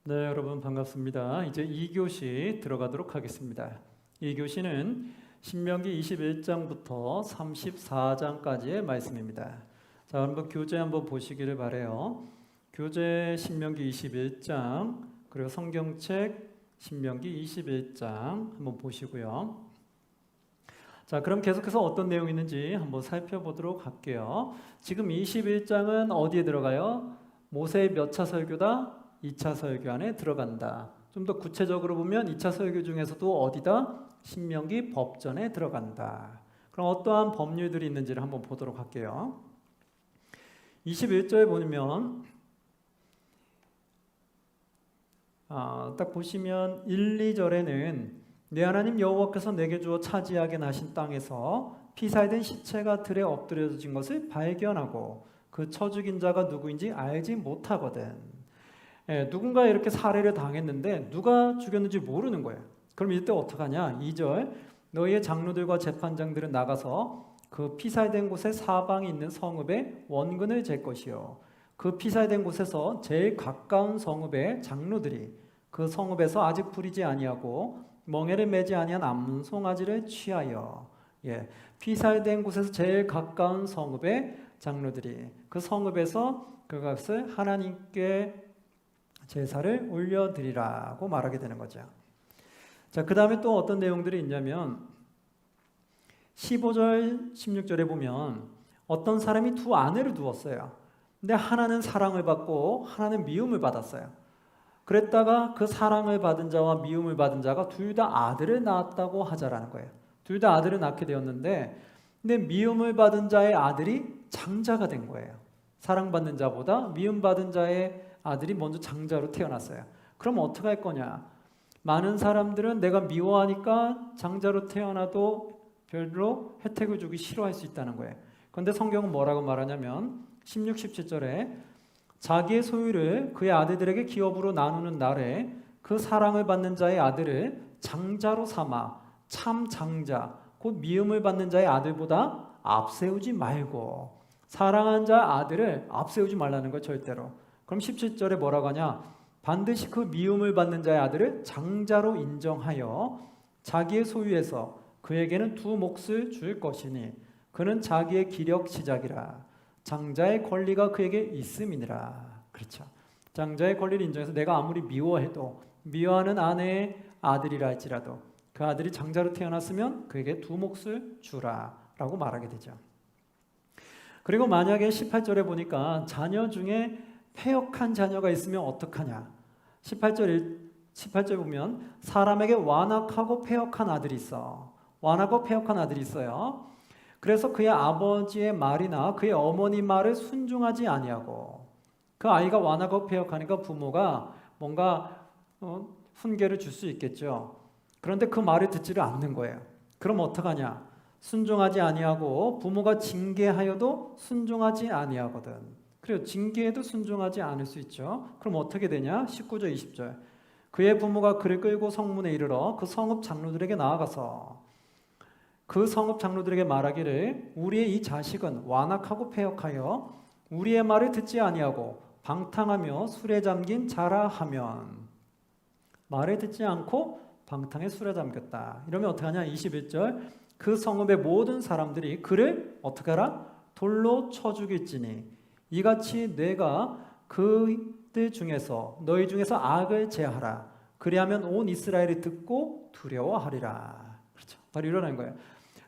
네, 여러분 반갑습니다. 이제 2교시 들어가도록 하겠습니다. 2교시는 신명기 21장부터 34장까지의 말씀입니다. 자, 한번 교재 한번 보시기를 바라요. 교재 신명기 21장, 그리고 성경책 신명기 21장 한번 보시고요. 자, 그럼 계속해서 어떤 내용이 있는지 한번 살펴보도록 할게요. 지금 21장은 어디에 들어가요? 모세의 몇 차 설교다? 2차 설교 안에 들어간다. 좀 더 구체적으로 보면 2차 설교 중에서도 어디다? 신명기 법전에 들어간다. 그럼 어떠한 법률들이 있는지를 한번 보도록 할게요. 21절에 보면 딱 보시면 1, 2절에는 내 하나님 여호와께서 내게 주어 차지하게 하신 땅에서 피살된 시체가 들에 엎드려진 것을 발견하고 그 쳐 죽인 자가 누구인지 알지 못하거든. 누군가 이렇게 살해를 당했는데 누가 죽였는지 모르는 거예요. 그럼 이때 어떡하냐? 2절 너희의 장로들과 재판장들은 나가서 그 피살된 곳에 사방이 있는 성읍에 원근을 잴 것이요 그 피살된 곳에서 제일 가까운 성읍의 장로들이 그 성읍에서 아직 부리지 아니하고 멍에를 매지 아니한 암송아지를 취하여 피살된 곳에서 제일 가까운 성읍의 장로들이 그 성읍에서 그것을 하나님께 제사를 올려드리라고 말하게 되는 거죠. 자, 그 다음에 또 어떤 내용들이 있냐면 15절, 16절에 보면 어떤 사람이 두 아내를 두었어요. 근데 하나는 사랑을 받고 하나는 미움을 받았어요. 그랬다가 그 사랑을 받은 자와 미움을 받은 자가 둘 다 아들을 낳았다고 하자라는 거예요. 둘 다 아들을 낳게 되었는데 근데 미움을 받은 자의 아들이 장자가 된 거예요. 사랑받는 자보다 미움받은 자의 아들이 먼저 장자로 태어났어요. 그럼 어떻게 할 거냐? 많은 사람들은 내가 미워하니까 장자로 태어나도 별로 혜택을 주기 싫어할 수 있다는 거예요. 그런데 성경은 뭐라고 말하냐면 16, 17절에 자기의 소유를 그의 아들들에게 기업으로 나누는 날에 그 사랑을 받는 자의 아들을 장자로 삼아 참 장자 곧 미움을 받는 자의 아들보다 앞세우지 말고 사랑하는 자의 아들을 앞세우지 말라는 거 절대로. 그럼 17절에 뭐라고 하냐? 반드시 그 미움을 받는 자의 아들을 장자로 인정하여 자기의 소유에서 그에게는 두 몫을 줄 것이니 그는 자기의 기력 시작이라 장자의 권리가 그에게 있음이니라. 그렇죠. 장자의 권리를 인정해서 내가 아무리 미워해도 미워하는 아내의 아들이라 할지라도 그 아들이 장자로 태어났으면 그에게 두 몫을 주라 라고 말하게 되죠. 그리고 만약에 18절에 보니까 자녀 중에 패역한 자녀가 있으면 어떡하냐? 18절 보면 사람에게 완악하고 패역한 아들이 있어. 완악하고 패역한 아들이 있어요. 그래서 그의 아버지의 말이나 그의 어머니 말을 순종하지 아니하고 그 아이가 완악하고 패역하니까 부모가 뭔가 훈계를 줄 수 있겠죠. 그런데 그 말을 듣지를 않는 거예요. 그럼 어떡하냐? 순종하지 아니하고 부모가 징계하여도 순종하지 아니하거든. 그래요. 징계에도 순종하지 않을 수 있죠. 그럼 어떻게 되냐? 19절 20절 그의 부모가 그를 끌고 성문에 이르러 그 성읍 장로들에게 나아가서 그 성읍 장로들에게 말하기를 우리의 이 자식은 완악하고 패역하여 우리의 말을 듣지 아니하고 방탕하며 술에 잠긴 자라 하면 말을 듣지 않고 방탕에 술에 잠겼다. 이러면 어떡하냐? 21절 그 성읍의 모든 사람들이 그를 어떻게 하라? 돌로 쳐 죽일지니 이같이 내가 그들 중에서 너희 중에서 악을 제하라. 그리하면 온 이스라엘이 듣고 두려워하리라. 그렇죠. 바로 이러는 거예요.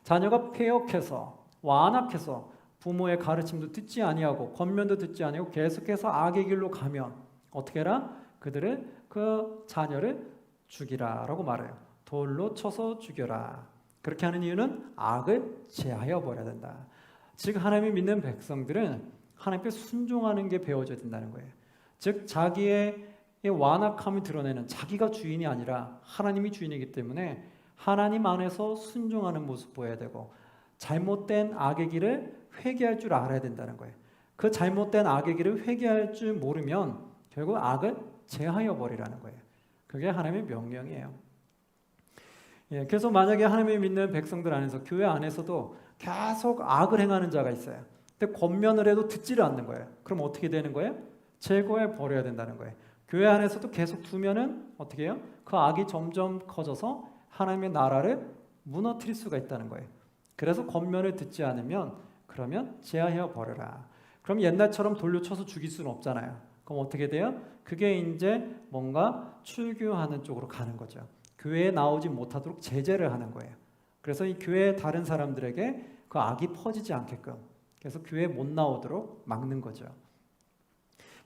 자녀가 패역해서 완악해서 부모의 가르침도 듣지 아니하고 권면도 듣지 아니하고 계속해서 악의 길로 가면 어떻게 해라? 그들을 그 자녀를 죽이라라고 말해요. 돌로 쳐서 죽여라. 그렇게 하는 이유는 악을 제하여 버려야 된다. 즉 하나님을 믿는 백성들은 하나님께 순종하는 게 배워져야 된다는 거예요. 즉 자기의 완악함을 드러내는 자기가 주인이 아니라 하나님이 주인이기 때문에 하나님 안에서 순종하는 모습 보여야 되고 잘못된 악의 길을 회개할 줄 알아야 된다는 거예요. 그 잘못된 악의 길을 회개할 줄 모르면 결국 악을 제하여 버리라는 거예요. 그게 하나님의 명령이에요. 그래서 만약에 하나님을 믿는 백성들 안에서 교회 안에서도 계속 악을 행하는 자가 있어요. 근데 권면을 해도 듣지를 않는 거예요. 그럼 어떻게 되는 거예요? 제거해 버려야 된다는 거예요. 교회 안에서도 계속 두면은 어떻게 해요? 그 악이 점점 커져서 하나님의 나라를 무너뜨릴 수가 있다는 거예요. 그래서 권면을 듣지 않으면 그러면 제하여 버려라. 그럼 옛날처럼 돌려쳐서 죽일 수는 없잖아요. 그럼 어떻게 돼요? 그게 이제 뭔가 출교하는 쪽으로 가는 거죠. 교회에 나오지 못하도록 제재를 하는 거예요. 그래서 이 교회 다른 사람들에게 그 악이 퍼지지 않게끔 그래서 교회에 못 나오도록 막는 거죠.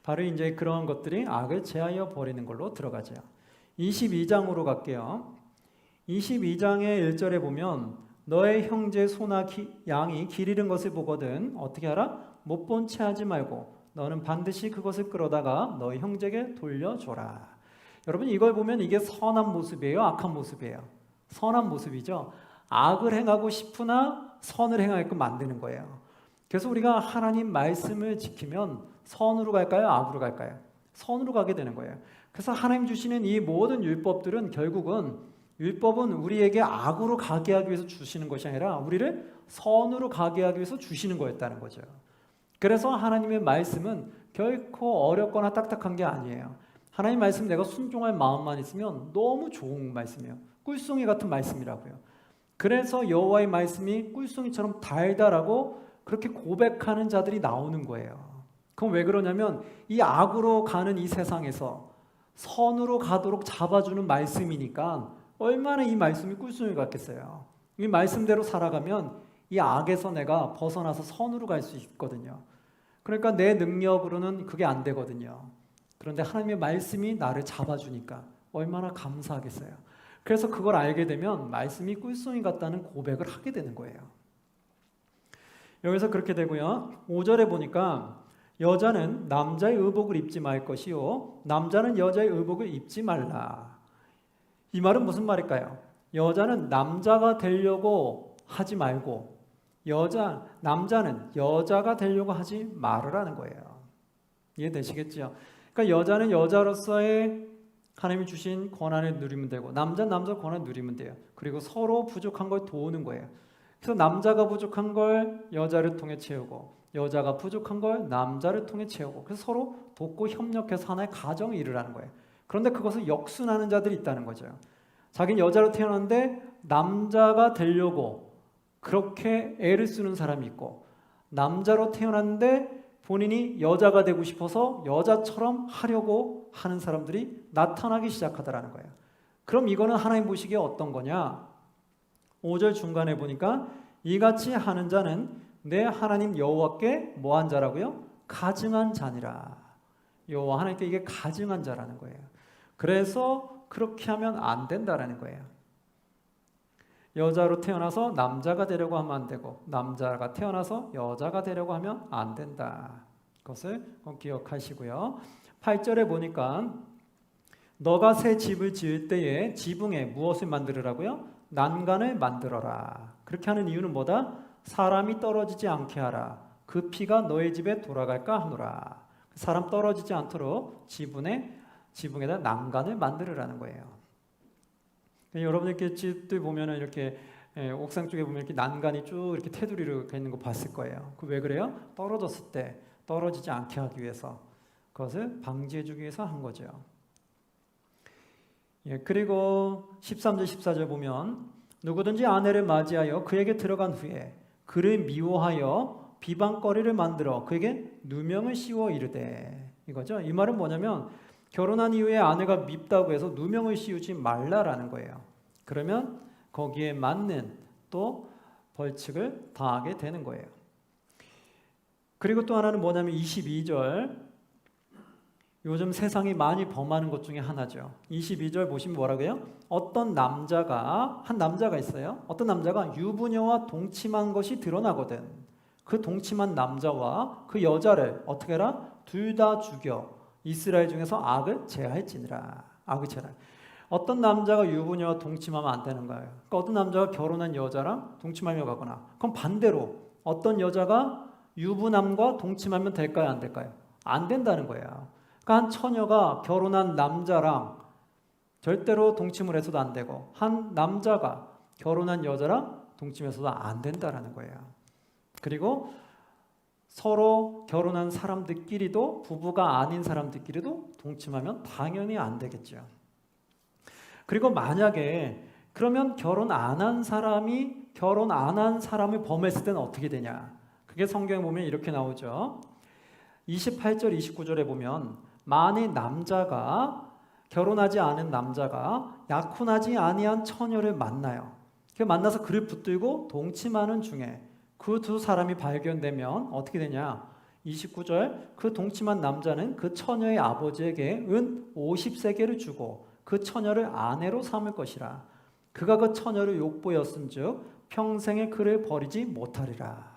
바로 이제 그런 것들이 악을 제하여 버리는 걸로 들어가죠. 22장으로 갈게요. 22장의 1절에 보면 너의 형제 소나 양이 길 잃은 것을 보거든 어떻게 하라? 못 본 채 하지 말고 너는 반드시 그것을 끌어다가 너의 형제에게 돌려줘라. 여러분 이걸 보면 이게 선한 모습이에요? 악한 모습이에요? 선한 모습이죠. 악을 행하고 싶으나 선을 행하게끔 만드는 거예요. 그래서 우리가 하나님 말씀을 지키면 선으로 갈까요? 악으로 갈까요? 선으로 가게 되는 거예요. 그래서 하나님 주시는 이 모든 율법들은 결국은 율법은 우리에게 악으로 가게 하기 위해서 주시는 것이 아니라 우리를 선으로 가게 하기 위해서 주시는 거였다는 거죠. 그래서 하나님의 말씀은 결코 어렵거나 딱딱한 게 아니에요. 하나님 말씀 내가 순종할 마음만 있으면 너무 좋은 말씀이에요. 꿀송이 같은 말씀이라고요. 그래서 여호와의 말씀이 꿀송이처럼 달달하고 그렇게 고백하는 자들이 나오는 거예요. 그럼 왜 그러냐면 이 악으로 가는 이 세상에서 선으로 가도록 잡아주는 말씀이니까 얼마나 이 말씀이 꿀송이 같겠어요. 이 말씀대로 살아가면 이 악에서 내가 벗어나서 선으로 갈 수 있거든요. 그러니까 내 능력으로는 그게 안 되거든요. 그런데 하나님의 말씀이 나를 잡아주니까 얼마나 감사하겠어요. 그래서 그걸 알게 되면 말씀이 꿀송이 같다는 고백을 하게 되는 거예요. 여기서 그렇게 되고요. 5절에 보니까 여자는 남자의 의복을 입지 말 것이요 남자는 여자의 의복을 입지 말라. 이 말은 무슨 말일까요? 여자는 남자가 되려고 하지 말고 남자는 여자가 되려고 하지 말으라는 거예요. 이해되시겠죠? 그러니까 여자는 여자로서의 하나님이 주신 권한을 누리면 되고 남자는 남자 권한을 누리면 돼요. 그리고 서로 부족한 걸 도우는 거예요. 그래서 남자가 부족한 걸 여자를 통해 채우고 여자가 부족한 걸 남자를 통해 채우고 그래서 서로 돕고 협력해서 하나의 가정을 이루라는 거예요. 그런데 그것을 역순하는 자들이 있다는 거죠. 자기는 여자로 태어났는데 남자가 되려고 그렇게 애를 쓰는 사람이 있고 남자로 태어났는데 본인이 여자가 되고 싶어서 여자처럼 하려고 하는 사람들이 나타나기 시작하더라는 거예요. 그럼 이거는 하나님 보시기에 어떤 거냐? 5절 중간에 보니까 이같이 하는 자는 내 하나님 여호와께 뭐한 자라고요? 가증한 자니라. 여호와 하나님께 이게 가증한 자라는 거예요. 그래서 그렇게 하면 안 된다라는 거예요. 여자로 태어나서 남자가 되려고 하면 안 되고 남자가 태어나서 여자가 되려고 하면 안 된다. 그것을 꼭 기억하시고요. 8절에 보니까 너가 새 집을 지을 때에 지붕에 무엇을 만들으라고요? 난간을 만들어라. 그렇게 하는 이유는 뭐다? 사람이 떨어지지 않게 하라. 그 피가 너의 집에 돌아갈까 하노라. 사람 떨어지지 않도록 지붕에다 난간을 만들으라는 거예요. 여러분들 집들 보면은 이렇게 옥상 쪽에 보면 이렇게 난간이 쭉 이렇게 테두리로 있는 거 봤을 거예요. 그 왜 그래요? 떨어졌을 때 떨어지지 않게 하기 위해서 그것을 방지해주기 위해서 한 거죠. 그리고 13절 14절 보면 누구든지 아내를 맞이하여 그에게 들어간 후에 그를 미워하여 비방거리를 만들어 그에게 누명을 씌워 이르되 이거죠. 이 말은 뭐냐면 결혼한 이후에 아내가 밉다고 해서 누명을 씌우지 말라라는 거예요. 그러면 거기에 맞는 또 벌칙을 당하게 되는 거예요. 그리고 또 하나는 뭐냐면 22절 요즘 세상이 많이 범하는 것 중에 하나죠. 22절 보시면 뭐라고요? 한 남자가 있어요. 어떤 남자가 유부녀와 동침한 것이 드러나거든. 그 동침한 남자와 그 여자를 어떻게 해라? 둘 다 죽여. 이스라엘 중에서 악을 제할지니라. 악을 제하라. 어떤 남자가 유부녀와 동침하면 안 되는 거예요. 그러니까 어떤 남자가 결혼한 여자랑 동침하며 가거나 그럼 반대로 어떤 여자가 유부남과 동침하면 될까요? 안 될까요? 안 된다는 거예요. 그러니까 한 처녀가 결혼한 남자랑 절대로 동침을 해서도 안 되고 한 남자가 결혼한 여자랑 동침해서도 안 된다는 거예요. 그리고 서로 결혼한 사람들끼리도 부부가 아닌 사람들끼리도 동침하면 당연히 안 되겠죠. 그리고 만약에 그러면 결혼 안 한 사람이 결혼 안 한 사람을 범했을 때는 어떻게 되냐? 그게 성경에 보면 이렇게 나오죠. 28절 29절에 보면 만일 남자가 결혼하지 않은 남자가 약혼하지 아니한 처녀를 만나요. 그 만나서 그를 붙들고 동침하는 중에 그 두 사람이 발견되면 어떻게 되냐? 29절 그 동침한 남자는 그 처녀의 아버지에게 은 50세겔을 주고 그 처녀를 아내로 삼을 것이라. 그가 그 처녀를 욕보였음즉 평생에 그를 버리지 못하리라.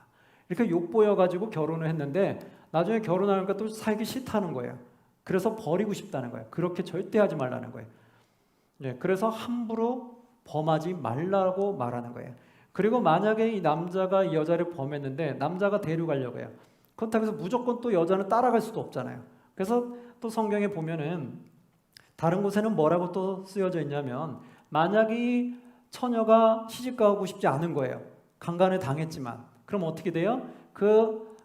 이렇게 욕보여가지고 결혼을 했는데 나중에 결혼하니까 또 살기 싫다는 거예요. 그래서 버리고 싶다는 거예요. 그렇게 절대 하지 말라는 거예요. 그래서 함부로 범하지 말라고 말하는 거예요. 그리고 만약에 이 남자가 이 여자를 범했는데 남자가 데려가려고 해요. 그렇다고 해서 무조건 또 여자는 따라갈 수도 없잖아요. 그래서 또 성경에 보면은 다른 곳에는 뭐라고 또 쓰여져 있냐면 만약 이 처녀가 시집가고 싶지 않은 거예요. 강간을 당했지만 그럼 어떻게 돼요? 그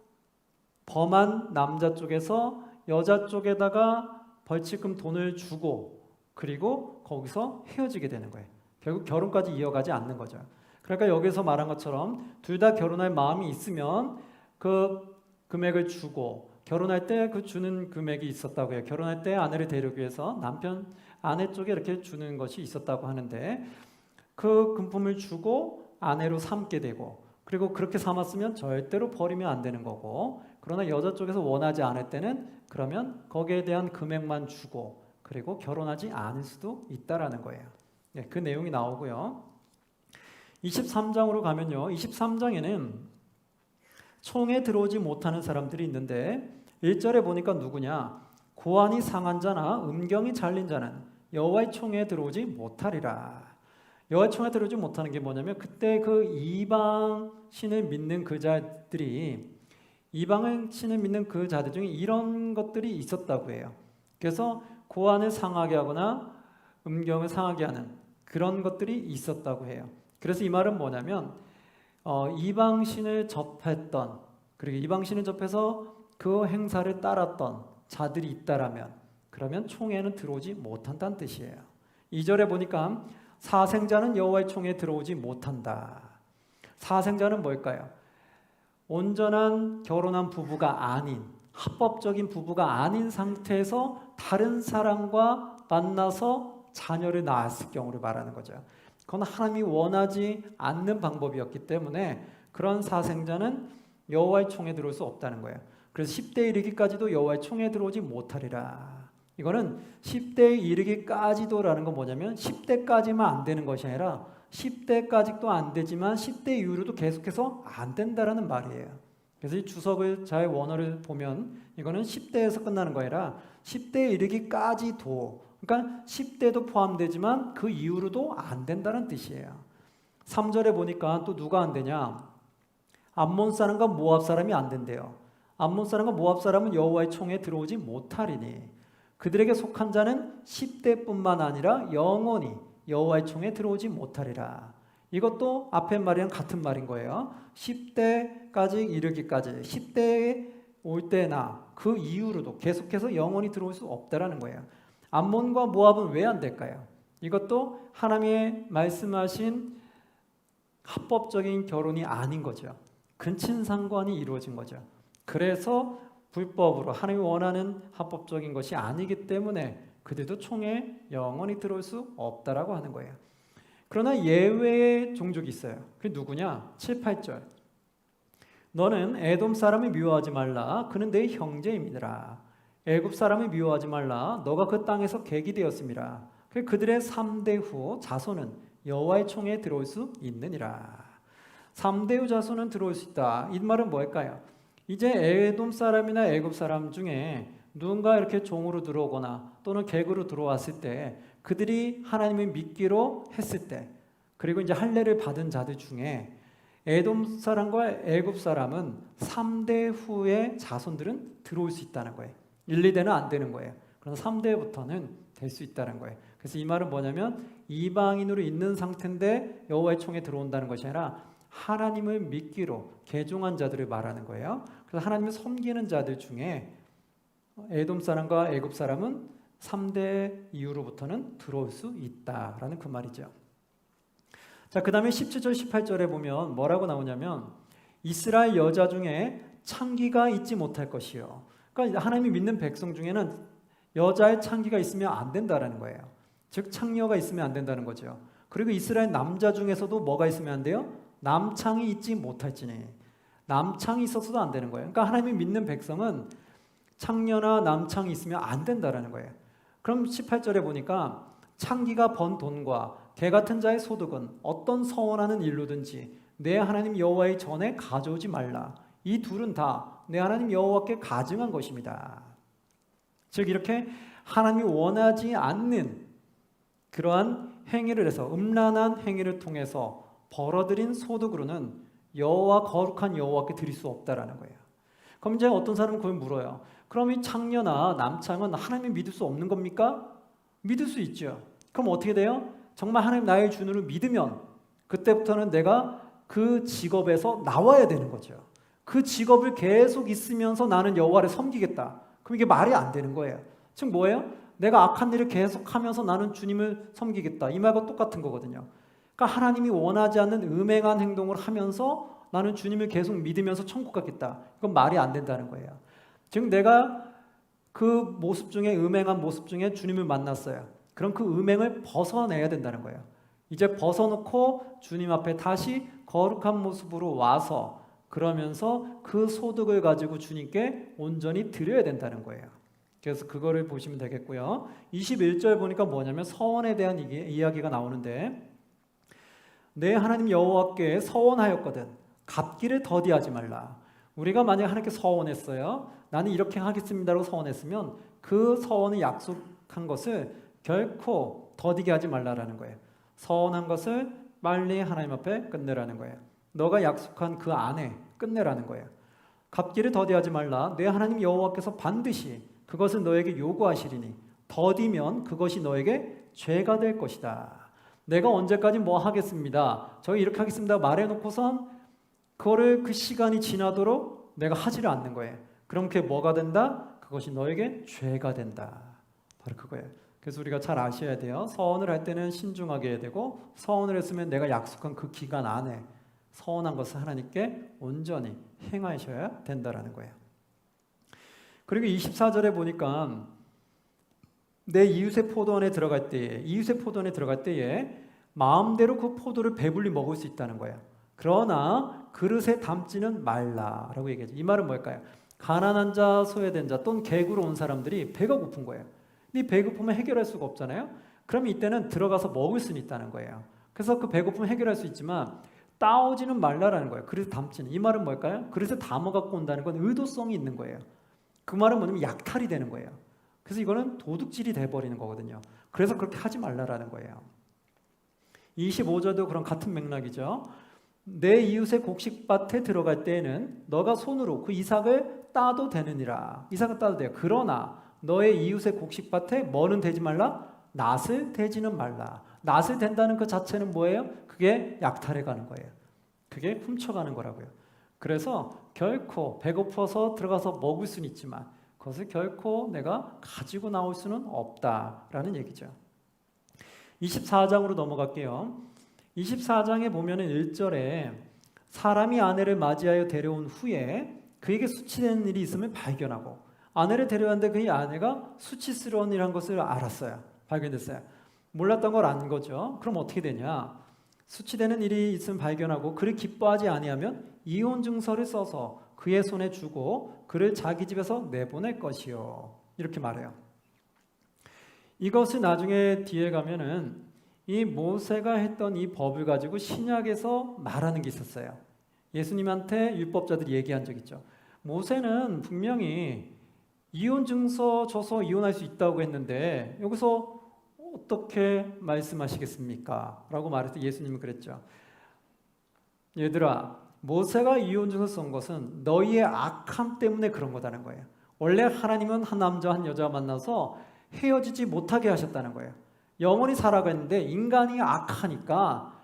범한 남자 쪽에서 여자 쪽에다가 벌칙금 돈을 주고 그리고 거기서 헤어지게 되는 거예요. 결국 결혼까지 이어가지 않는 거죠. 그러니까 여기서 말한 것처럼 둘 다 결혼할 마음이 있으면 그 금액을 주고 결혼할 때 그 주는 금액이 있었다고 해요. 결혼할 때 아내를 데려오기 위해서 남편 아내 쪽에 이렇게 주는 것이 있었다고 하는데 그 금품을 주고 아내로 삼게 되고 그리고 그렇게 삼았으면 절대로 버리면 안 되는 거고 그러나 여자 쪽에서 원하지 않을 때는 그러면 거기에 대한 금액만 주고 그리고 결혼하지 않을 수도 있다라는 거예요. 그 내용이 나오고요. 23장으로 가면요. 23장에는 총에 들어오지 못하는 사람들이 있는데 1절에 보니까 누구냐? 고환이 상한 자나 음경이 잘린 자는 여호와의 총에 들어오지 못하리라. 여호와의 총에 들어오지 못하는 게 뭐냐면 그때 그 이방 신을 믿는 그 자들이 이방의 신을 믿는 그 자들 중에 이런 것들이 있었다고 해요. 그래서 고환을 상하게 하거나 음경을 상하게 하는 그런 것들이 있었다고 해요. 그래서 이 말은 뭐냐면 이방신을 접했던 그리고 이방신을 접해서 그 행사를 따랐던 자들이 있다라면 그러면 총에는 들어오지 못한다는 뜻이에요. 2절에 보니까 사생자는 여호와의 총에 들어오지 못한다. 사생자는 뭘까요? 온전한 결혼한 부부가 아닌 합법적인 부부가 아닌 상태에서 다른 사람과 만나서 자녀를 낳았을 경우를 말하는 거죠. 그건 하나님이 원하지 않는 방법이었기 때문에 그런 사생자는 여호와의 총에 들어올 수 없다는 거예요. 그래서 10대에 이르기까지도 여호와의 총에 들어오지 못하리라. 이거는 10대에 이르기까지도라는 건 뭐냐면 10대까지만 안 되는 것이 아니라 10대까지도 안 되지만 10대 이후로도 계속해서 안 된다라는 말이에요. 그래서 이 주석을 잘 원어를 보면 이거는 10대에서 끝나는 거 아니라 10대에 이르기까지도 그러니까 10대도 포함되지만 그 이후로도 안 된다는 뜻이에요. 3절에 보니까 또 누가 안 되냐? 암몬 사람과 모압 사람이 안 된대요. 암몬 사람과 모압 사람은 여호와의 총에 들어오지 못하리니 그들에게 속한 자는 10대뿐만 아니라 영원히 여호와의 총에 들어오지 못하리라. 이것도 앞에 말이랑 같은 말인 거예요. 10대까지 이르기까지 10대에 올 때나 그 이후로도 계속해서 영원히 들어올 수 없다라는 거예요. 암몬과 모압은 왜 안 될까요? 이것도 하나님의 말씀하신 합법적인 결혼이 아닌 거죠. 근친상관이 이루어진 거죠. 그래서 불법으로 하나님이 원하는 합법적인 것이 아니기 때문에 그들도 총에 영원히 들어올 수 없다라고 하는 거예요. 그러나 예외의 종족이 있어요. 그게 누구냐? 7, 8절. 너는 에돔 사람을 미워하지 말라. 그는 내 형제임이니라. 애굽 사람을 미워하지 말라. 너가 그 땅에서 객이 되었음이라. 그들의 3대 후 자손은 여호와의 총에 들어올 수 있느니라. 3대 후 자손은 들어올 수 있다. 이 말은 뭘까요? 이제 에돔 사람이나 애굽 사람 중에 누군가 이렇게 종으로 들어오거나 또는 객으로 들어왔을 때 그들이 하나님을 믿기로 했을 때 그리고 이제 할례를 받은 자들 중에 에돔 사람과 애굽 사람은 3대 후의 자손들은 들어올 수 있다는 거예요. 1, 2대는 안 되는 거예요. 그러나 3대부터는 될 수 있다는 거예요. 그래서 이 말은 뭐냐면 이방인으로 있는 상태인데 여호와의 총에 들어온다는 것이 아니라 하나님을 믿기로 개종한 자들을 말하는 거예요. 그래서 하나님을 섬기는 자들 중에 에돔 사람과 애굽 사람은 3대 이후로부터는 들어올 수 있다라는 그 말이죠. 자, 그 다음에 17절 18절에 보면 뭐라고 나오냐면 이스라엘 여자 중에 창기가 있지 못할 것이요. 그러니까 하나님이 믿는 백성 중에는 여자의 창기가 있으면 안 된다라는 거예요. 즉 창녀가 있으면 안 된다는 거죠. 그리고 이스라엘 남자 중에서도 뭐가 있으면 안 돼요? 남창이 있지 못할지니. 남창이 있어서도 안 되는 거예요. 그러니까 하나님이 믿는 백성은 창녀나 남창이 있으면 안 된다라는 거예요. 그럼 18절에 보니까 창기가 번 돈과 개 같은 자의 소득은 어떤 서원하는 일로든지 내 하나님 여호와의 전에 가져오지 말라. 이 둘은 다 내 하나님 여호와께 가증한 것입니다. 즉 이렇게 하나님이 원하지 않는 그러한 행위를 해서 음란한 행위를 통해서 벌어들인 소득으로는 여호와 거룩한 여호와께 드릴 수 없다라는 거예요. 그럼 이제 어떤 사람은 그걸 물어요. 그럼 이 창녀나 남창은 하나님이 믿을 수 없는 겁니까? 믿을 수 있죠. 그럼 어떻게 돼요? 정말 하나님 나의 주님을 믿으면 그때부터는 내가 그 직업에서 나와야 되는 거죠. 그 직업을 계속 있으면서 나는 여호와를 섬기겠다. 그럼 이게 말이 안 되는 거예요. 즉 뭐예요? 내가 악한 일을 계속하면서 나는 주님을 섬기겠다. 이 말과 똑같은 거거든요. 그러니까 하나님이 원하지 않는 음행한 행동을 하면서 나는 주님을 계속 믿으면서 천국 가겠다. 이건 말이 안 된다는 거예요. 즉 내가 그 모습 중에 음행한 모습 중에 주님을 만났어요. 그럼 그 음행을 벗어내야 된다는 거예요. 이제 벗어놓고 주님 앞에 다시 거룩한 모습으로 와서 그러면서 그 소득을 가지고 주님께 온전히 드려야 된다는 거예요. 그래서 그거를 보시면 되겠고요. 21절 보니까 뭐냐면 서원에 대한 이야기가 나오는데 내 하나님 여호와께 서원하였거든 갚기를 더디하지 말라. 우리가 만약 하나님께 서원했어요. 나는 이렇게 하겠습니다라고 서원했으면 그 서원을 약속한 것을 결코 더디게 하지 말라라는 거예요. 서원한 것을 빨리 하나님 앞에 끝내라는 거예요. 너가 약속한 그 안에 끝내라는 거예요. 갚기를 더디하지 말라. 내 하나님 여호와께서 반드시 그것을 너에게 요구하시리니 더디면 그것이 너에게 죄가 될 것이다. 내가 언제까지 뭐 하겠습니다. 저희 이렇게 하겠습니다. 말해놓고선 그거를 그 시간이 지나도록 내가 하지를 않는 거예요. 그럼 그게 뭐가 된다? 그것이 너에게 죄가 된다. 바로 그거예요. 그래서 우리가 잘 아셔야 돼요. 서원을 할 때는 신중하게 해야 되고 서원을 했으면 내가 약속한 그 기간 안에 서원한 것을 하나님께 온전히 행하셔야 된다라는 거예요. 그리고 24절에 보니까 내 이웃의 포도원에 들어갈 때에 마음대로 그 포도를 배불리 먹을 수 있다는 거예요. 그러나 그릇에 담지는 말라라고 얘기하죠. 이 말은 뭘까요? 가난한 자, 소외된 자 또는 객으로 온 사람들이 배가 고픈 거예요. 근데 배고픔을 해결할 수가 없잖아요. 그럼 이때는 들어가서 먹을 수는 있다는 거예요. 그래서 그 배고픔을 해결할 수 있지만 따오지는 말라라는 거예요. 그릇에 담지는. 이 말은 뭘까요? 그릇에 담아 갖고 온다는 건 의도성이 있는 거예요. 그 말은 뭐냐면 약탈이 되는 거예요. 그래서 이거는 도둑질이 돼버리는 거거든요. 그래서 그렇게 하지 말라라는 거예요. 25절도 그런 같은 맥락이죠. 내 이웃의 곡식밭에 들어갈 때에는 너가 손으로 그 이삭을 따도 되느니라. 이삭을 따도 돼요. 그러나 너의 이웃의 곡식밭에 뭐는 대지 말라? 낫을 대지는 말라. 낫을 댄다는 그 자체는 뭐예요? 그게 약탈해 가는 거예요. 그게 훔쳐가는 거라고요. 그래서 결코 배고파서 들어가서 먹을 수는 있지만 그것을 결코 내가 가지고 나올 수는 없다라는 얘기죠. 24장으로 넘어갈게요. 24장에 보면은 1절에 사람이 아내를 맞이하여 데려온 후에 그에게 수치되는 일이 있음을 발견하고 아내를 데려왔는데 그의 아내가 수치스러운 일한 것을 알았어요. 발견됐어요. 몰랐던 걸 안 거죠. 그럼 어떻게 되냐? 수치되는 일이 있음을 발견하고 그를 기뻐하지 아니하면 이혼 증서를 써서 그의 손에 주고 그를 자기 집에서 내보낼 것이요. 이렇게 말해요. 이것을 나중에 뒤에 가면은 이 모세가 했던 이 법을 가지고 신약에서 말하는 게 있었어요. 예수님한테 율법자들이 얘기한 적 있죠. 모세는 분명히 이혼 증서 줘서 이혼할 수 있다고 했는데 여기서 어떻게 말씀하시겠습니까? 라고 말해서 예수님은 그랬죠. 얘들아, 모세가 이혼 증서 쓴 것은 너희의 악함 때문에 그런 거다는 거예요. 원래 하나님은 한 남자 한 여자 만나서 헤어지지 못하게 하셨다는 거예요. 영원히 살아가는데 인간이 악하니까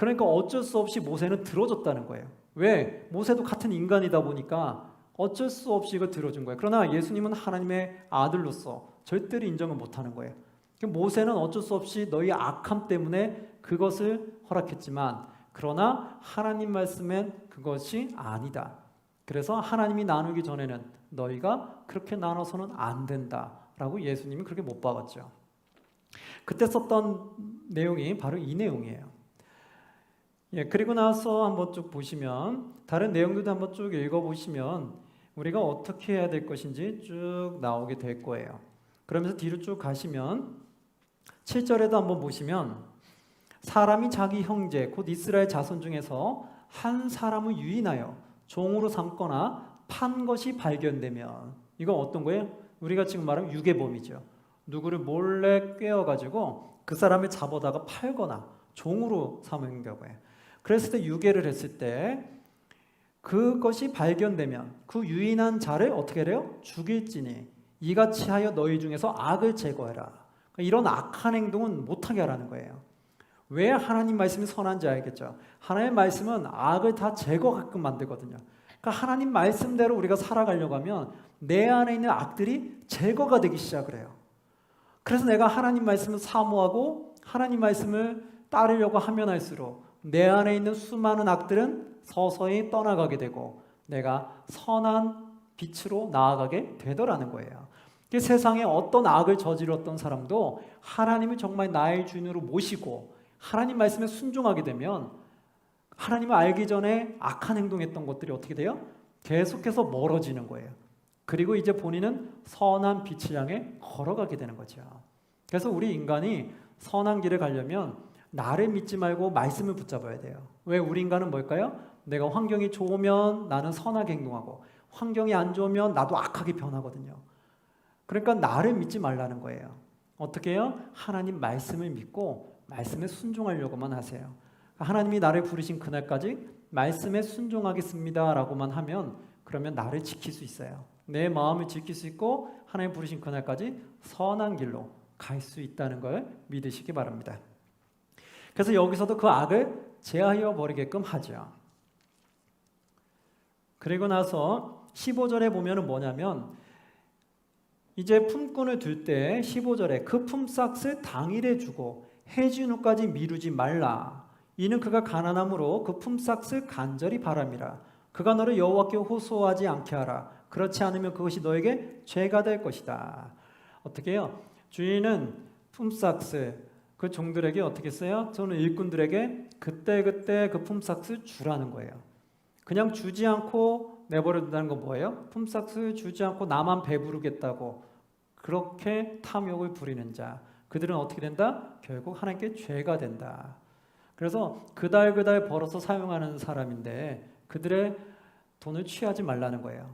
그러니까 어쩔 수 없이 모세는 들어줬다는 거예요. 왜? 모세도 같은 인간이다 보니까 어쩔 수 없이 이거 들어준 거예요. 그러나 예수님은 하나님의 아들로서 절대로 인정을 못하는 거예요. 모세는 어쩔 수 없이 너희 악함 때문에 그것을 허락했지만 그러나 하나님 말씀엔 그것이 아니다. 그래서 하나님이 나누기 전에는 너희가 그렇게 나눠서는 안 된다라고 예수님이 그렇게 못 박았죠. 그때 썼던 내용이 바로 이 내용이에요. 그리고 나서 한번 쭉 보시면 다른 내용들도 한번 쭉 읽어보시면 우리가 어떻게 해야 될 것인지 쭉 나오게 될 거예요. 그러면서 뒤로 쭉 가시면 7절에도 한번 보시면 사람이 자기 형제 곧 이스라엘 자손 중에서 한 사람을 유인하여 종으로 삼거나 판 것이 발견되면 이건 어떤 거예요? 우리가 지금 말하면 유괴범이죠. 누구를 몰래 꿰어가지고 그 사람을 잡아다가 팔거나 종으로 삼은 경우에 그랬을 때 유괴를 했을 때 그것이 발견되면 그 유인한 자를 어떻게 해요? 죽일지니 이같이 하여 너희 중에서 악을 제거해라. 그러니까 이런 악한 행동은 못하게 하라는 거예요. 왜 하나님 말씀이 선한지 알겠죠? 하나님의 말씀은 악을 다 제거하게끔 만들거든요. 그러니까 하나님 말씀대로 우리가 살아가려고 하면 내 안에 있는 악들이 제거가 되기 시작을 해요. 그래서 내가 하나님 말씀을 사모하고 하나님 말씀을 따르려고 하면 할수록 내 안에 있는 수많은 악들은 서서히 떠나가게 되고 내가 선한 빛으로 나아가게 되더라는 거예요. 세상에 어떤 악을 저질렀던 사람도 하나님을 정말 나의 주인으로 모시고 하나님 말씀에 순종하게 되면 하나님을 알기 전에 악한 행동했던 것들이 어떻게 돼요? 계속해서 멀어지는 거예요. 그리고 이제 본인은 선한 빛을 향해 걸어가게 되는 거죠. 그래서 우리 인간이 선한 길을 가려면 나를 믿지 말고 말씀을 붙잡아야 돼요. 왜? 우리 인간은 뭘까요? 내가 환경이 좋으면 나는 선하게 행동하고 환경이 안 좋으면 나도 악하게 변하거든요. 그러니까 나를 믿지 말라는 거예요. 어떻게 해요? 하나님 말씀을 믿고 말씀에 순종하려고만 하세요. 하나님이 나를 부르신 그날까지 말씀에 순종하겠습니다 라고만 하면 그러면 나를 지킬 수 있어요. 내 마음을 지킬 수 있고 하나님 부르신 그날까지 선한 길로 갈 수 있다는 걸 믿으시기 바랍니다. 그래서 여기서도 그 악을 제하여 버리게끔 하죠. 그리고 나서 15절에 보면은 뭐냐면 이제 품꾼을 둘 때 15절에 그 품삯을 당일에 주고 해진 후까지 미루지 말라. 이는 그가 가난함으로 그 품삯을 간절히 바람이라. 그가 너를 여호와께 호소하지 않게 하라. 그렇지 않으면 그것이 너에게 죄가 될 것이다. 어떻게 해요? 주인은 품삯을 그 종들에게 어떻게 써요? 저는 일꾼들에게 그때그때 그 품삯을 주라는 거예요. 그냥 주지 않고 내버려둔다는 건 뭐예요? 품삯을 주지 않고 나만 배부르겠다고 그렇게 탐욕을 부리는 자, 그들은 어떻게 된다? 결국 하나님께 죄가 된다. 그래서 그달 벌어서 사용하는 사람인데 그들의 돈을 취하지 말라는 거예요.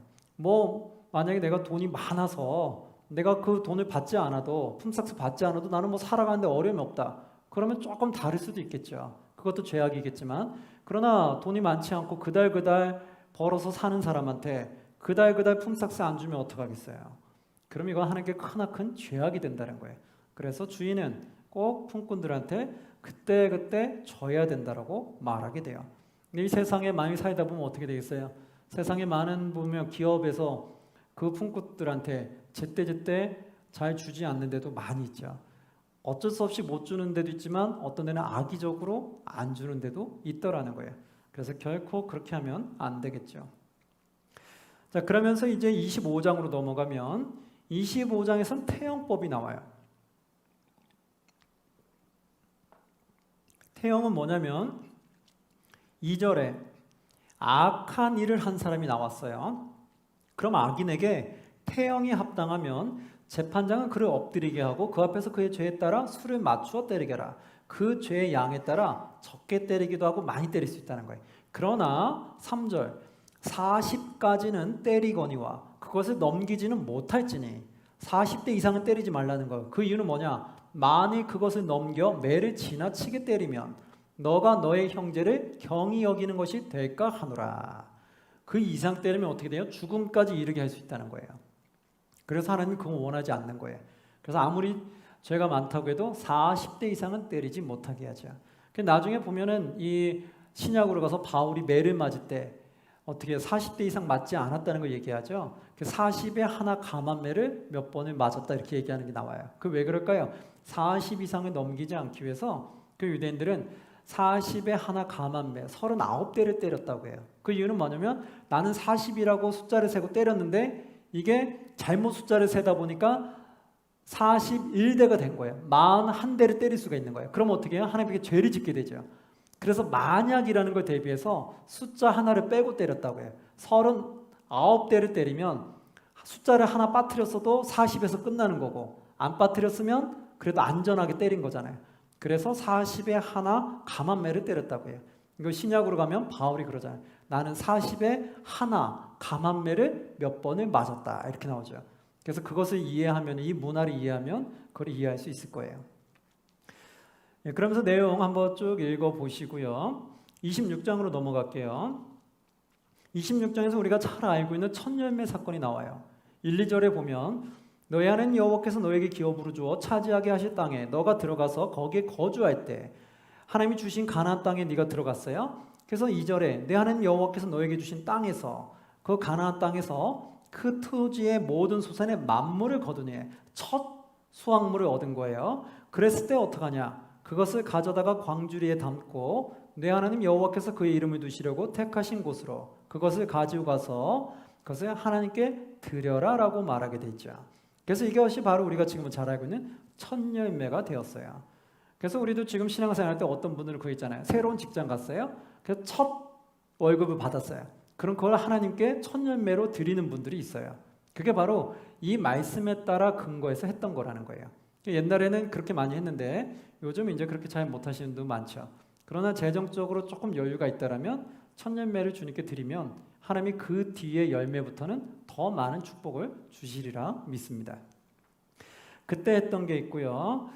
만약에 내가 돈이 많아서 내가 그 돈을 받지 않아도 품삯을 받지 않아도 나는 살아가는데 어려움이 없다. 그러면 조금 다를 수도 있겠죠. 그것도 죄악이겠지만 그러나 돈이 많지 않고 그달 벌어서 사는 사람한테 그달 품삯을 안 주면 어떡하겠어요. 그럼 이건 하나님께 크나큰 죄악이 된다는 거예요. 그래서 주인은 꼭 품꾼들한테 그때 줘야 된다라고 말하게 돼요. 근데 이 세상에 많이 살다 보면 어떻게 되겠어요? 세상에 많은 보면 기업에서 그 품꾼들한테 제때 잘 주지 않는 데도 많이 있죠. 어쩔 수 없이 못 주는 데도 있지만 어떤 데는 악의적으로 안 주는 데도 있더라는 거예요. 그래서 결코 그렇게 하면 안 되겠죠. 자, 그러면서 이제 25장으로 넘어가면 25장에선 태형법이 나와요. 태형은 뭐냐면 2절에 악한 일을 한 사람이 나왔어요. 그럼 악인에게 태형이 합당하면 재판장은 그를 엎드리게 하고 그 앞에서 그의 죄에 따라 수를 맞추어 때리게 하라. 그 죄의 양에 따라 적게 때리기도 하고 많이 때릴 수 있다는 거예요. 그러나 3절 40까지는 때리거니와 그것을 넘기지는 못할지니 40대 이상은 때리지 말라는 거예요. 그 이유는 뭐냐? 만일 그것을 넘겨 매를 지나치게 때리면 너가 너의 형제를 경히 여기는 것이 될까 하노라. 그 이상 때리면 어떻게 돼요? 죽음까지 이르게 할 수 있다는 거예요. 그래서 하나님은 그건 원하지 않는 거예요. 그래서 아무리 죄가 많다고 해도 40대 이상은 때리지 못하게 하죠. 나중에 보면은 이 신약으로 가서 바울이 매를 맞을 때 어떻게 40대 이상 맞지 않았다는 걸 얘기하죠. 40에 하나 감한 매를 몇 번을 맞았다 이렇게 얘기하는 게 나와요. 그 왜 그럴까요? 40 이상을 넘기지 않기 위해서 그 유대인들은 40에 하나 감한 매 39대를 때렸다고 해요. 그 이유는 뭐냐면 나는 40이라고 숫자를 세고 때렸는데 이게 잘못 숫자를 세다 보니까 41대가 된 거예요. 41대를 때릴 수가 있는 거예요. 그럼 어떻게 해요? 하나님께 죄를 짓게 되죠. 그래서 만약이라는 걸 대비해서 숫자 하나를 빼고 때렸다고 해요. 39대를 때리면 숫자를 하나 빠뜨렸어도 40에서 끝나는 거고 안 빠뜨렸으면 그래도 안전하게 때린 거잖아요. 그래서 40에 하나 감한 매를 때렸다고 해요. 이거 신약으로 가면 바울이 그러잖아요. 나는 40에 하나 감한 매를 몇 번을 맞았다 이렇게 나오죠. 그래서 그것을 이해하면 이 문화를 이해하면 그걸 이해할 수 있을 거예요. 그러면서 내용 한번 쭉 읽어보시고요. 26장으로 넘어갈게요. 26장에서 우리가 잘 알고 있는 천열매 사건이 나와요. 1, 2절에 보면 너희 하나님 여호와께서 너에게 기업으로 주어 차지하게 하실 땅에 너가 들어가서 거기에 거주할 때 하나님이 주신 가나안 땅에 네가 들어갔어요. 그래서 2절에 내 하나님 여호와께서 너에게 주신 땅에서 그 가나안 땅에서 그 토지의 모든 소산의 만물을 거두니 첫 수확물을 얻은 거예요. 그랬을 때 어떡하냐? 그것을 가져다가 광주리에 담고 내 하나님 여호와께서 그의 이름을 두시려고 택하신 곳으로 그것을 가지고 가서 그것을 하나님께 드려라라고 말하게 돼 있죠. 그래서 이것이 바로 우리가 지금 잘 알고 있는 천열매가 되었어요. 그래서 우리도 지금 신앙생활 때 어떤 분들을 구했잖아요. 새로운 직장 갔어요. 그래서 첫 월급을 받았어요. 그럼 그걸 하나님께 천열매로 드리는 분들이 있어요. 그게 바로 이 말씀에 따라 근거해서 했던 거라는 거예요. 옛날에는 그렇게 많이 했는데 요즘 이제 그렇게 잘 못하시는 분도 많죠. 그러나 재정적으로 조금 여유가 있다라면 천열매를 주님께 드리면 하나님이 그 뒤에 열매부터는 더 많은 축복을 주시리라 믿습니다. 그때 했던 게 있고요.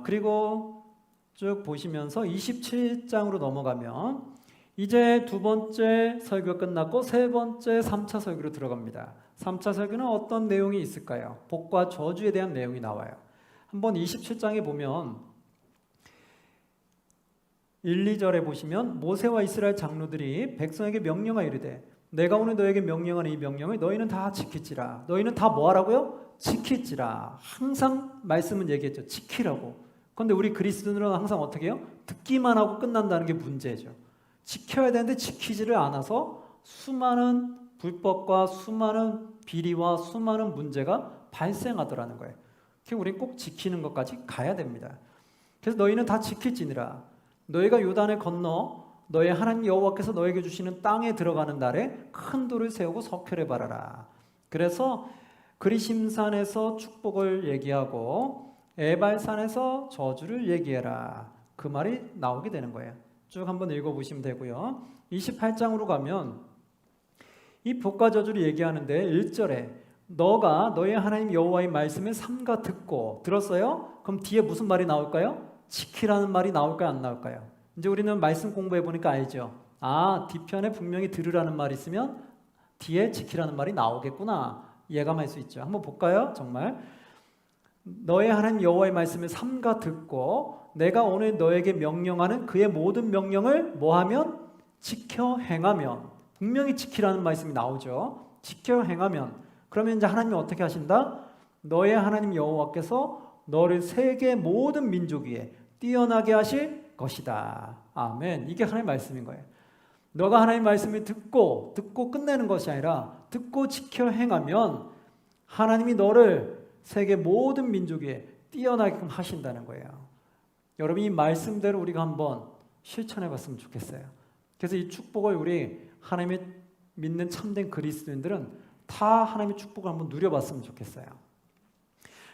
그리고 쭉 보시면서 27장으로 넘어가면 이제 두 번째 설교가 끝났고 세 번째 3차 설교로 들어갑니다. 3차 설교는 어떤 내용이 있을까요? 복과 저주에 대한 내용이 나와요. 한번 27장에 보면 1, 2절에 보시면 모세와 이스라엘 장로들이 백성에게 명령하여 이르되 내가 오늘 너에게 명령하는 이 명령을 너희는 다 지킬지라. 너희는 다 뭐 하라고요? 지킬지라. 항상 말씀은 얘기했죠. 지키라고. 그런데 우리 그리스도인은 항상 어떻게 해요? 듣기만 하고 끝난다는 게 문제죠. 지켜야 되는데 지키지를 않아서 수많은 불법과 수많은 비리와 수많은 문제가 발생하더라는 거예요. 우리는 꼭 지키는 것까지 가야 됩니다. 그래서 너희는 다 지킬지니라. 너희가 요단을 건너 너희 하나님 여호와께서 너에게 주시는 땅에 들어가는 날에 큰 돌을 세우고 석회를 바라라. 그래서 그리심산에서 축복을 얘기하고 에발산에서 저주를 얘기해라. 그 말이 나오게 되는 거예요. 쭉 한번 읽어보시면 되고요. 28장으로 가면 이 복과 저주를 얘기하는데 1절에 너가 너희 하나님 여호와의 말씀을 삼가 듣고 들었어요? 그럼 뒤에 무슨 말이 나올까요? 지키라는 말이 나올까요? 안 나올까요? 이제 우리는 말씀 공부해 보니까 알죠. 뒤편에 분명히 들으라는 말이 있으면 뒤에 지키라는 말이 나오겠구나 예감할 수 있죠. 한번 볼까요? 정말 너의 하나님 여호와의 말씀을 삼가 듣고 내가 오늘 너에게 명령하는 그의 모든 명령을 뭐하면? 지켜 행하면. 분명히 지키라는 말씀이 나오죠. 지켜 행하면. 그러면 이제 하나님이 어떻게 하신다? 너의 하나님 여호와께서 너를 세계 모든 민족 위에 뛰어나게 하실 것이다. 아멘. 이게 하나님의 말씀인 거예요. 너가 하나님의 말씀을 듣고 끝내는 것이 아니라 듣고 지켜 행하면 하나님이 너를 세계 모든 민족 위에 뛰어나게끔 하신다는 거예요. 여러분 이 말씀대로 우리가 한번 실천해 봤으면 좋겠어요. 그래서 이 축복을 우리 하나님의 믿는 참된 그리스도인들은 다 하나님의 축복을 한번 누려봤으면 좋겠어요.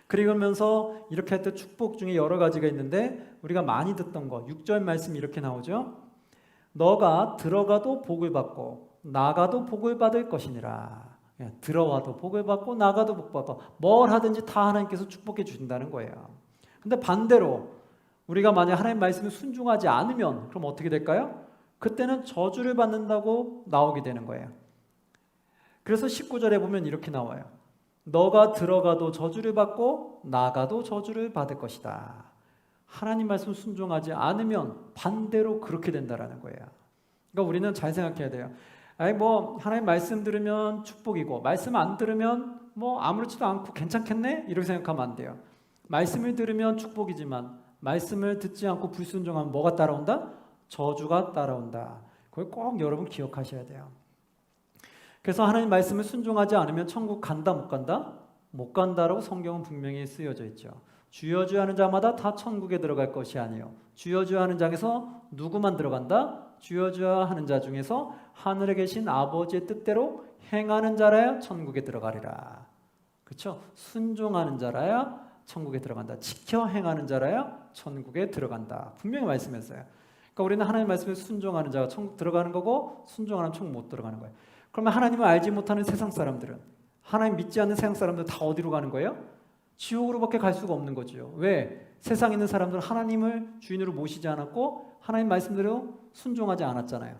그러면서 이렇게 할 때 축복 중에 여러 가지가 있는데 우리가 많이 듣던 거 6절 말씀이 이렇게 나오죠. 너가 들어가도 복을 받고 나가도 복을 받을 것이니라. 들어와도 복을 받고 나가도 복 받고 뭘 하든지 다 하나님께서 축복해 주신다는 거예요. 근데 반대로 우리가 만약 하나님 말씀에 순종하지 않으면 그럼 어떻게 될까요? 그때는 저주를 받는다고 나오게 되는 거예요. 그래서 19절에 보면 이렇게 나와요. 너가 들어가도 저주를 받고 나가도 저주를 받을 것이다. 하나님 말씀 순종하지 않으면 반대로 그렇게 된다라는 거예요. 그러니까 우리는 잘 생각해야 돼요. 아니 뭐 하나님 말씀 들으면 축복이고 말씀 안 들으면 뭐 아무렇지도 않고 괜찮겠네? 이렇게 생각하면 안 돼요. 말씀을 들으면 축복이지만 말씀을 듣지 않고 불순종하면 뭐가 따라온다? 저주가 따라온다. 그걸 꼭 여러분 기억하셔야 돼요. 그래서 하나님 말씀을 순종하지 않으면 천국 간다 못 간다? 못 간다라고 성경은 분명히 쓰여져 있죠. 주여 주여 하는 자마다 다 천국에 들어갈 것이 아니에요. 주여 주여 하는 자에서 누구만 들어간다? 주여 주여 하는 자 중에서 하늘에 계신 아버지의 뜻대로 행하는 자라야 천국에 들어가리라. 그렇죠? 순종하는 자라야 천국에 들어간다. 지켜 행하는 자라야 천국에 들어간다. 분명히 말씀했어요. 그러니까 우리는 하나님 말씀에 순종하는 자가 천국 들어가는 거고 순종하는 천국 못 들어가는 거예요. 그러면 하나님을 알지 못하는 세상 사람들은, 하나님 믿지 않는 세상 사람들 다 어디로 가는 거예요? 지옥으로밖에 갈 수가 없는 거죠. 왜? 세상에 있는 사람들은 하나님을 주인으로 모시지 않았고 하나님 말씀대로 순종하지 않았잖아요.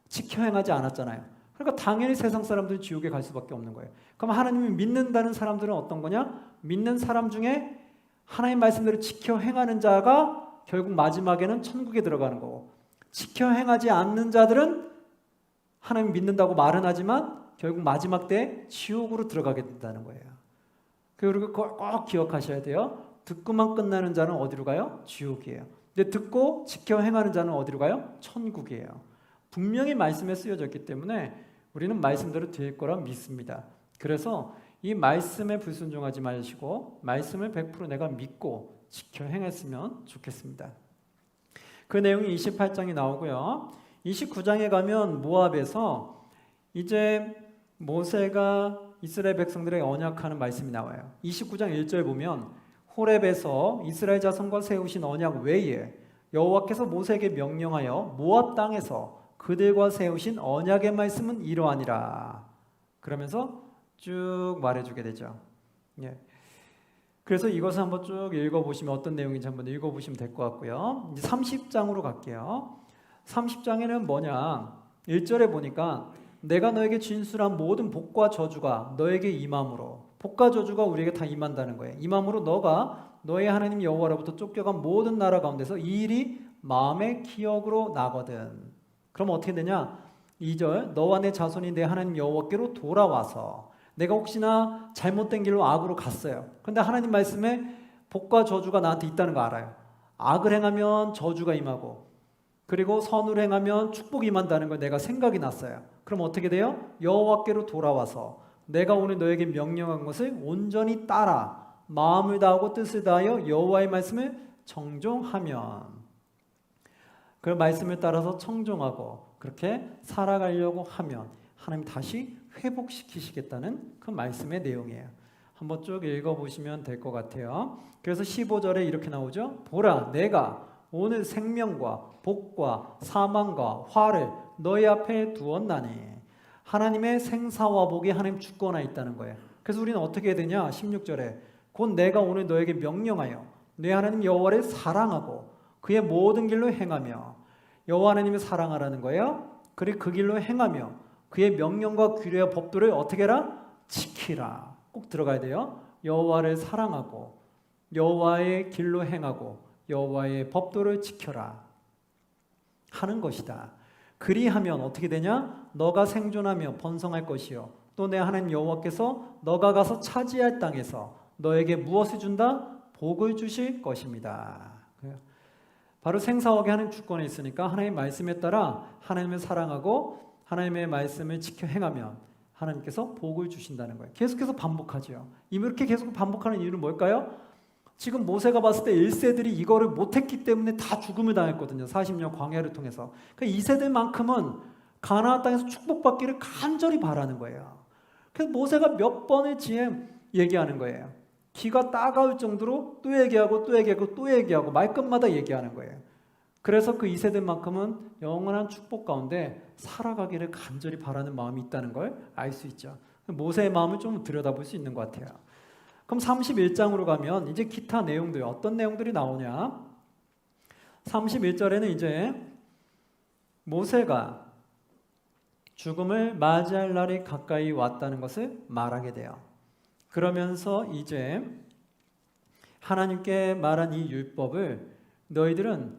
지켜 행하지 않았잖아요. 그러니까 당연히 세상 사람들은 지옥에 갈 수밖에 없는 거예요. 그럼 하나님을 믿는다는 사람들은 어떤 거냐? 믿는 사람 중에 하나님 말씀대로 지켜 행하는 자가 결국 마지막에는 천국에 들어가는 거고, 지켜 행하지 않는 자들은 하나님 믿는다고 말은 하지만 결국 마지막 때 지옥으로 들어가게 된다는 거예요. 그리고 그걸 꼭 기억하셔야 돼요. 듣고만 끝나는 자는 어디로 가요? 지옥이에요. 근데 듣고 지켜 행하는 자는 어디로 가요? 천국이에요. 분명히 말씀에 쓰여져 있기 때문에 우리는 말씀대로 될 거라 믿습니다. 그래서 이 말씀에 불순종하지 마시고 말씀을 100% 내가 믿고 지켜 행했으면 좋겠습니다. 그 내용이 28장이 나오고요. 29장에 가면 모압에서 이제 모세가 이스라엘 백성들에게 언약하는 말씀이 나와요. 29장 1절 보면 호렙에서 이스라엘 자손과 세우신 언약 외에 여호와께서 모세에게 명령하여 모압 땅에서 그들과 세우신 언약의 말씀은 이러하니라. 그러면서 쭉 말해주게 되죠. 예. 그래서 이것을 한번 쭉 읽어보시면 어떤 내용인지 한번 읽어보시면 될 것 같고요. 이제 30장으로 갈게요. 30장에는 뭐냐? 1절에 보니까 내가 너에게 진술한 모든 복과 저주가 너에게 임함으로, 복과 저주가 우리에게 다 임한다는 거예요. 임함으로 너가 너의 하나님 여호와로부터 쫓겨간 모든 나라 가운데서 이 일이 마음의 기억으로 나거든. 그럼 어떻게 되냐? 2절 너와 내 자손이 내 하나님 여호와께로 돌아와서, 내가 혹시나 잘못된 길로 악으로 갔어요. 그런데 하나님 말씀에 복과 저주가 나한테 있다는 거 알아요. 악을 행하면 저주가 임하고 그리고 선을 행하면 축복이 임한다는 걸 내가 생각이 났어요. 그럼 어떻게 돼요? 여호와께로 돌아와서 내가 오늘 너에게 명령한 것을 온전히 따라 마음을 다하고 뜻을 다하여 여호와의 말씀을 정종하면, 그 말씀을 따라서 청종하고 그렇게 살아가려고 하면 하나님 다시 회복시키시겠다는 그 말씀의 내용이에요. 한번 쭉 읽어보시면 될 것 같아요. 그래서 15절에 이렇게 나오죠. 보라, 내가 오늘 생명과 복과 사망과 화를 너희 앞에 두었나니. 하나님의 생사와 복이 하나님 주권에 있다는 거예요. 그래서 우리는 어떻게 해야 되냐? 16절에 곧 내가 오늘 너에게 명령하여 내 하나님 여호와를 사랑하고 그의 모든 길로 행하며, 여호와 하나님을 사랑하라는 거예요. 그리고 그 길로 행하며 그의 명령과 규례와 법도를 어떻게 해라? 지키라. 꼭 들어가야 돼요. 여호와를 사랑하고 여호와의 길로 행하고 여호와의 법도를 지켜라 하는 것이다. 그리하면 어떻게 되냐? 너가 생존하며 번성할 것이요 또 내 하나님 여호와께서 너가 가서 차지할 땅에서 너에게 무엇을 준다? 복을 주실 것입니다. 바로 생사하게 하나님 주권에 있으니까 하나님의 말씀에 따라 하나님을 사랑하고 하나님의 말씀을 지켜 행하면 하나님께서 복을 주신다는 거예요. 계속해서 반복하죠. 이렇게 계속 반복하는 이유는 뭘까요? 지금 모세가 봤을 때 1세들이 이거를 못했기 때문에 다 죽음을 당했거든요. 40년 광야를 통해서. 그러니까 2세들만큼은 가나안 땅에서 축복받기를 간절히 바라는 거예요. 그래서 모세가 몇 번을 얘기하는 거예요. 귀가 따가울 정도로 또 얘기하고 또 얘기하고 또 얘기하고 말끝마다 얘기하는 거예요. 그래서 그 2세들만큼은 영원한 축복 가운데 살아가기를 간절히 바라는 마음이 있다는 걸 알 수 있죠. 모세의 마음을 좀 들여다볼 수 있는 것 같아요. 그럼 31장으로 가면 이제 기타 내용들, 어떤 내용들이 나오냐? 31절에는 이제 모세가 죽음을 맞이할 날이 가까이 왔다는 것을 말하게 돼요. 그러면서 이제 하나님께 말한 이 율법을 너희들은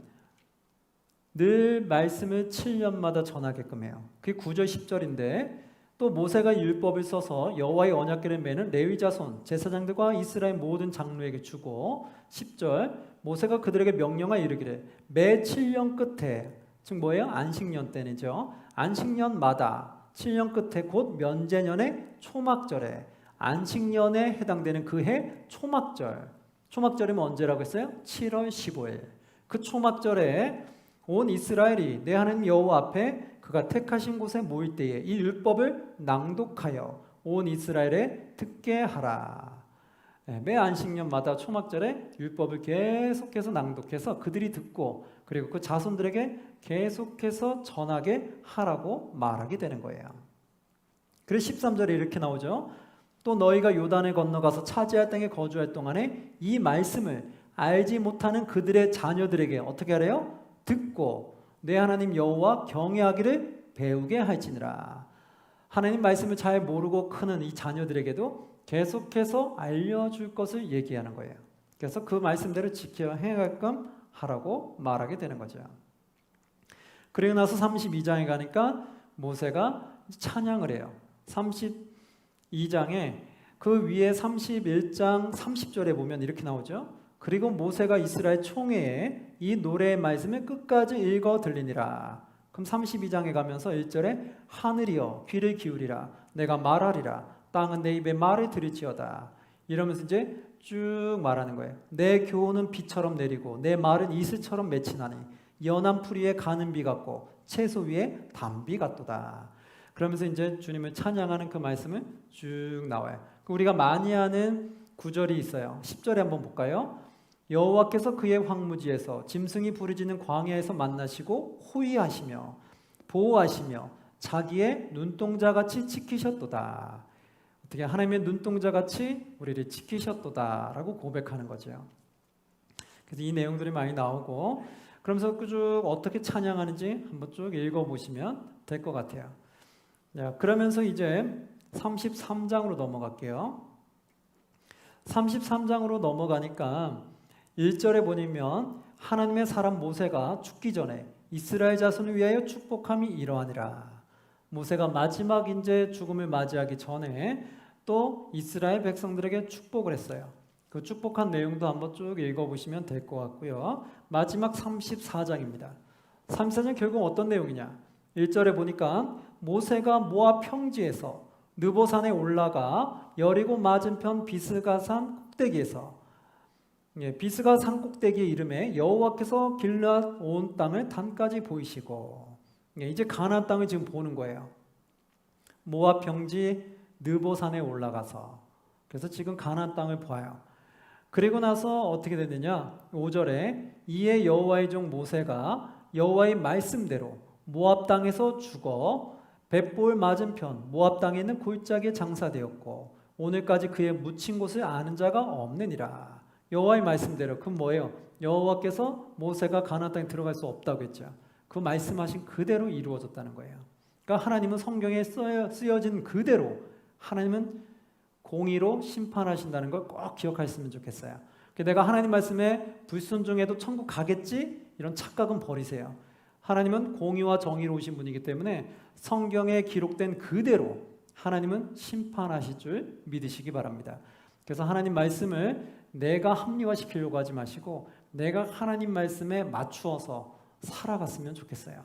늘 말씀을 7년마다 전하게끔 해요. 그게 9절 10절인데 또 모세가 율법을 써서 여호와의 언약궤를 매는 레위 자손 제사장들과 이스라엘 모든 장로에게 주고 10절 모세가 그들에게 명령하여 이르기를 매 7년 끝에 즉 뭐예요? 안식년 때죠. 안식년마다 7년 끝에 곧 면제년의 초막절에 안식년에 해당되는 그 해 초막절 초막절이면 언제라고 했어요? 7월 15일 그 초막절에 온 이스라엘이 내 하나님 여호와 앞에 그가 택하신 곳에 모일 때에 이 율법을 낭독하여 온 이스라엘에 듣게 하라. 매 안식년마다 초막절에 율법을 계속해서 낭독해서 그들이 듣고 그리고 그 자손들에게 계속해서 전하게 하라고 말하게 되는 거예요. 그래서 13절에 이렇게 나오죠. 또 너희가 요단을 건너가서 차지할 땅에 거주할 동안에 이 말씀을 알지 못하는 그들의 자녀들에게 어떻게 하래요? 듣고 내 하나님 여호와 경외하기를 배우게 할지니라. 하나님 말씀을 잘 모르고 크는 이 자녀들에게도 계속해서 알려줄 것을 얘기하는 거예요. 그래서 그 말씀대로 지켜 행하게끔 하라고 말하게 되는 거죠. 그리고 나서 32장에 가니까 모세가 찬양을 해요. 32장에 그 위에 31장 30절에 보면 이렇게 나오죠. 그리고 모세가 이스라엘 총회에 이 노래의 말씀을 끝까지 읽어 들리니라. 그럼 32장에 가면서 1절에 하늘이여 귀를 기울이라 내가 말하리라 땅은 내 입에 말을 들을지어다 이러면서 이제 쭉 말하는 거예요. 내 교훈은 비처럼 내리고 내 말은 이슬처럼 맺히나니 연한 풀 위에 가는 비 같고 채소 위에 단비 같도다. 그러면서 이제 주님을 찬양하는 그 말씀을 쭉 나와요. 우리가 많이 하는 구절이 있어요. 10절에 한번 볼까요? 여호와께서 그의 황무지에서 짐승이 부르짖는 광야에서 만나시고 호위하시며 보호하시며 자기의 눈동자같이 지키셨도다. 어떻게 하나님의 눈동자같이 우리를 지키셨도다라고 고백하는 거죠. 그래서 이 내용들이 많이 나오고 그러면서 쭉 어떻게 찬양하는지 한번 쭉 읽어보시면 될 것 같아요. 자, 그러면서 이제 33장으로 넘어갈게요. 33장으로 넘어가니까 1절에 보면 하나님의 사람 모세가 죽기 전에 이스라엘 자손을 위하여 축복함이 이러하니라. 모세가 마지막 이제 죽음을 맞이하기 전에 또 이스라엘 백성들에게 축복을 했어요. 그 축복한 내용도 한번 쭉 읽어보시면 될 것 같고요. 마지막 34장입니다. 34장 결국 어떤 내용이냐? 1절에 보니까 모세가 모압 평지에서 느보산에 올라가 여리고 맞은편 비스가산 꼭대기에서 비스가 산 꼭대기의 이름에 여호와께서 길르앗 온 땅을 단까지 보이시고 이제 가나안 땅을 지금 보는 거예요. 모압 평지 느보산에 올라가서 그래서 지금 가나안 땅을 봐요. 그리고 나서 어떻게 되느냐? 5절에 이에 여호와의 종 모세가 여호와의 말씀대로 모압 땅에서 죽어 벳볼 맞은편 모압 땅에 있는 골짜기에 장사되었고 오늘까지 그의 묻힌 곳을 아는 자가 없느니라. 여호와의 말씀대로 그건 뭐예요? 여호와께서 모세가 가나안 땅에 들어갈 수 없다고 했죠. 그 말씀하신 그대로 이루어졌다는 거예요. 그러니까 하나님은 성경에 쓰여진 그대로 하나님은 공의로 심판하신다는 걸 꼭 기억하셨으면 좋겠어요. 내가 하나님 말씀에 불순종해도 천국 가겠지? 이런 착각은 버리세요. 하나님은 공의와 정의로 오신 분이기 때문에 성경에 기록된 그대로 하나님은 심판하실 줄 믿으시기 바랍니다. 그래서 하나님 말씀을 내가 합리화시키려고 하지 마시고 내가 하나님 말씀에 맞추어서 살아갔으면 좋겠어요.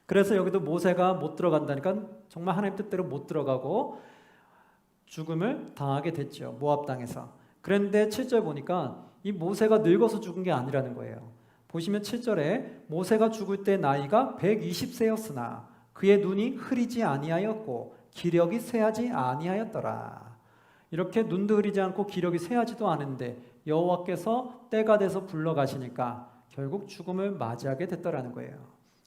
그래서 여기도 모세가 못 들어간다니까 정말 하나님 뜻대로 못 들어가고 죽음을 당하게 됐죠. 모압 땅에서. 그런데 7절 보니까 이 모세가 늙어서 죽은 게 아니라는 거예요. 보시면 7절에 모세가 죽을 때 나이가 120세였으나 그의 눈이 흐리지 아니하였고 기력이 쇠하지 아니하였더라. 이렇게 눈도 흐리지 않고 기력이 쇠하지도 않은데 여호와께서 때가 돼서 불러가시니까 결국 죽음을 맞이하게 됐더라는 거예요.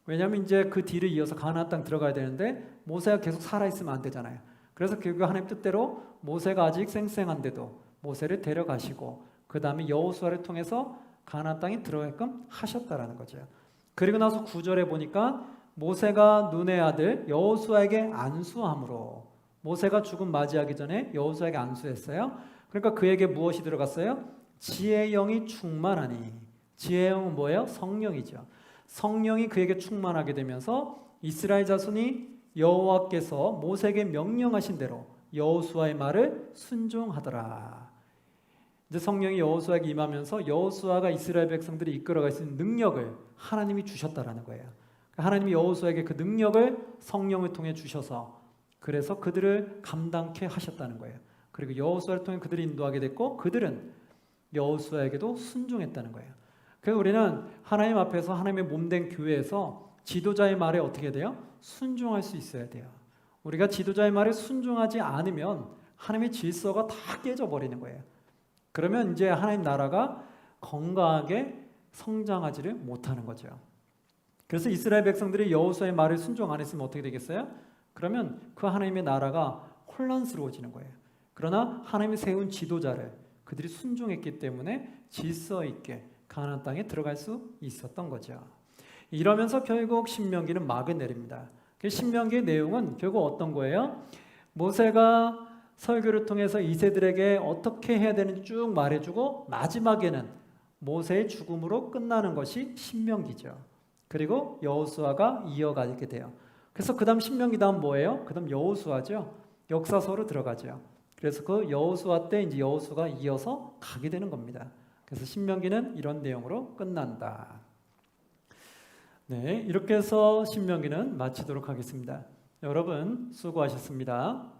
왜냐하면 이제 그 뒤를 이어서 가나안 땅 들어가야 되는데 모세가 계속 살아있으면 안 되잖아요. 그래서 결국 하나님 뜻대로 모세가 아직 쌩쌩한데도 모세를 데려가시고 그 다음에 여호수아를 통해서 가나안 땅에 들어가게끔 하셨다라는 거죠. 그리고 나서 9절에 보니까 모세가 눈의 아들 여호수아에게 안수함으로 모세가 죽음 맞이하기 전에 여호수아에게 안수했어요. 그러니까 그에게 무엇이 들어갔어요? 지혜의 영이 충만하니 지혜의 영은 뭐예요? 성령이죠. 성령이 그에게 충만하게 되면서 이스라엘 자손이 여호와께서 모세에게 명령하신 대로 여호수아의 말을 순종하더라. 이제 성령이 여호수아에게 임하면서 여호수아가 이스라엘 백성들이 이끌어갈 수 있는 능력을 하나님이 주셨다라는 거예요. 하나님이 여호수아에게 그 능력을 성령을 통해 주셔서 그래서 그들을 감당케 하셨다는 거예요. 그리고 여호수아를 통해 그들이 인도하게 됐고 그들은 여호수아에게도 순종했다는 거예요. 그래서 우리는 하나님 앞에서 하나님의 몸된 교회에서 지도자의 말에 어떻게 돼요? 순종할 수 있어야 돼요. 우리가 지도자의 말에 순종하지 않으면 하나님의 질서가 다 깨져버리는 거예요. 그러면 이제 하나님 나라가 건강하게 성장하지를 못하는 거죠. 그래서 이스라엘 백성들이 여호수아의 말을 순종 안 했으면 어떻게 되겠어요? 그러면 그 하나님의 나라가 혼란스러워지는 거예요. 그러나 하나님이 세운 지도자를 그들이 순종했기 때문에 질서 있게 가나안 땅에 들어갈 수 있었던 거죠. 이러면서 결국 신명기는 막을 내립니다. 신명기의 내용은 결국 어떤 거예요? 모세가 설교를 통해서 이세들에게 어떻게 해야 되는지 쭉 말해주고 마지막에는 모세의 죽음으로 끝나는 것이 신명기죠. 그리고 여호수아가 이어가게 돼요. 그래서 그 다음 신명기 다음 뭐예요? 그 다음 여호수아죠. 역사서로 들어가죠. 그래서 그 여호수아 때 이제 여호수아가 이어서 가게 되는 겁니다. 그래서 신명기는 이런 내용으로 끝난다. 네, 이렇게 해서 신명기는 마치도록 하겠습니다. 여러분 수고하셨습니다.